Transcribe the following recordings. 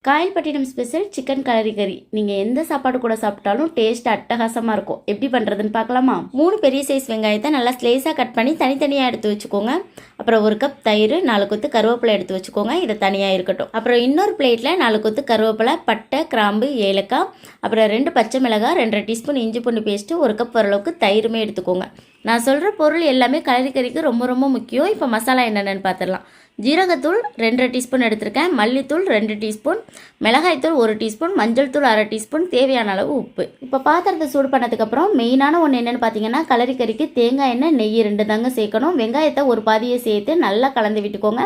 Kayalpattinam special chicken கலரி கறி நீங்கள் எந்த சாப்பாடு கூட சாப்பிட்டாலும் டேஸ்ட் அட்டகாசமாக இருக்கும். எப்படி பண்ணுறதுன்னு பார்க்கலாமா? 3 பெரிய சைஸ் வெங்காயத்தை நல்லா ஸ்லைஸாக கட் பண்ணி தனித்தனியாக எடுத்து வச்சுக்கோங்க. அப்புறம் 1 கப் தயிர், 4 கொத்து கருவேப்பிலை எடுத்து வச்சுக்கோங்க. இதை தனியாக இருக்கட்டும். அப்புறம் இன்னொரு பிளேட்டில் 4 கொத்து கருவேப்பிலை, பட்டை, கிராம்பு, ஏலக்காய், அப்புறம் 2 பச்சை மிளகாய், 2 டீஸ்பூன் இஞ்சி பூண்டு பேஸ்ட்டு, 1 கப் வரளவுக்கு தயிருமே எடுத்துக்கோங்க. நான் சொல்கிற பொருள் எல்லாமே கலரி கறிக்கு ரொம்ப ரொம்ப முக்கியம். இப்போ மசாலா என்னென்னு பார்த்துடலாம். ஜீரகத்தூள் 2 டீஸ்பூன் எடுத்திருக்கேன், மல்லித்தூள் 2 டீஸ்பூன், மிளகாய்த்தூள் 1 டீஸ்பூன், மஞ்சள் தூள் 1/2 டீஸ்பூன், தேவையான அளவு உப்பு. இப்போ பாத்திரத்தை சூடு பண்ணதுக்கப்புறம் மெயினான ஒன்று என்னென்னு பார்த்தீங்கன்னா, கலரி கறிக்கு தேங்காய் எண்ணெய், நெய் 2 தாங்க சேர்க்கணும். வெங்காயத்தை ஒரு பாதியை சேர்த்து நல்லா கலந்து விட்டுக்கோங்க.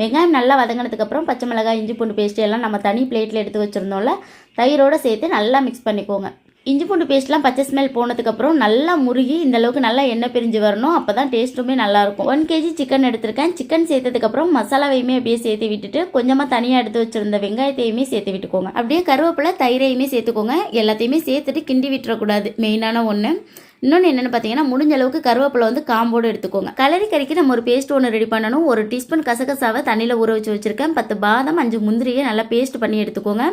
வெங்காயம் நல்லா வதங்கினதுக்கப்புறம் பச்சை மிளகாய், இஞ்சி பூண்டு பேஸ்ட்டு எல்லாம் நம்ம தனி பிளேட்டில் எடுத்து வச்சுருந்தோம்ல, தயிரோடு சேர்த்து நல்லா மிக்ஸ் பண்ணிக்கோங்க. இஞ்சி பூண்டு பேஸ்ட்லாம் பச்சை ஸ்மெல் போனதுக்கப்புறம் நல்லா முருகி இந்த அளவுக்கு நல்லா எண்ணெய் பிரிஞ்சு வரணும். அப்போ தான் டேஸ்ட்டுமே நல்லாயிருக்கும். 1 கேஜி சிக்கன் எடுத்திருக்கேன். சிக்கன் சேர்த்ததுக்கப்புறம் மசாலாவையுமே அப்படியே சேர்த்து விட்டுட்டு கொஞ்சமாக தனியாக எடுத்து வச்சுருந்த வெங்காயத்தையுமே சேர்த்து விட்டுக்கோங்க. அப்படியே கருவேப்பிலை, தயிரையுமே சேர்த்துக்கோங்க. எல்லாத்தையுமே சேர்த்துட்டு கிண்டி விட்டுறக்கூடாது, மெயினான ஒன்று. இன்னொன்று என்னென்னு பார்த்தீங்கன்னா, முடிஞ்ச அளவுக்கு கருவேப்பிலை வந்து காம்போடு எடுத்துக்கோங்க. கலரி கறிக்கு நம்ம ஒரு பேஸ்ட் ஒன்று ரெடி பண்ணணும். 1 டீஸ்பூன் கசகசாவை தண்ணியில் ஊற வச்சு வச்சுருக்கேன். 10 பாதாம், 5 முந்திரியை நல்லா பேஸ்ட் பண்ணி எடுத்துக்கோங்க.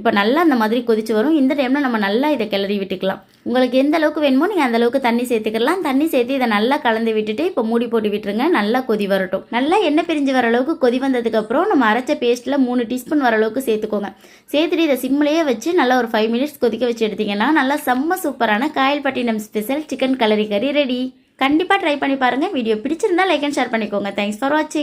இப்போ நல்லா அந்த மாதிரி கொதிச்சு வரும். இந்த டைமில் நம்ம நல்லா இதை கிளறி விட்டுக்கலாம். உங்களுக்கு எந்த அளவுக்கு வேணுமோ நீங்கள் அந்த அளவுக்கு தண்ணி சேர்த்துக்கலாம். தண்ணி சேர்த்து இதை நல்லா கலந்து விட்டுட்டு இப்போ மூடி போட்டு விட்டுருங்க. நல்லா கொதி வரட்டும். நல்லா எண்ணெய் பிரிஞ்சு வர அளவுக்கு கொதி வந்ததுக்கப்புறம் நம்ம அரைச்ச பேஸ்ட்டில் 3 டீஸ்பூன் வர அளவுக்கு சேர்த்துக்கோங்க. சேர்த்துட்டு இதை சிம்லேயே வச்சு நல்லா ஒரு 5 மினிட்ஸ் கொதிக்க வச்சு எடுத்திங்கன்னா நல்லா செம்ம சூப்பரான காயல்பட்டினம் ஸ்பெஷல் சிக்கன் கலரி கறி ரெடி. கண்டிப்பாக ட்ரை பண்ணி பாருங்கள். வீடியோ பிடிச்சிருந்தா லைக் அண்ட் ஷேர் பண்ணிக்கோங்க. தேங்க்ஸ் ஃபார் வாட்சிங்.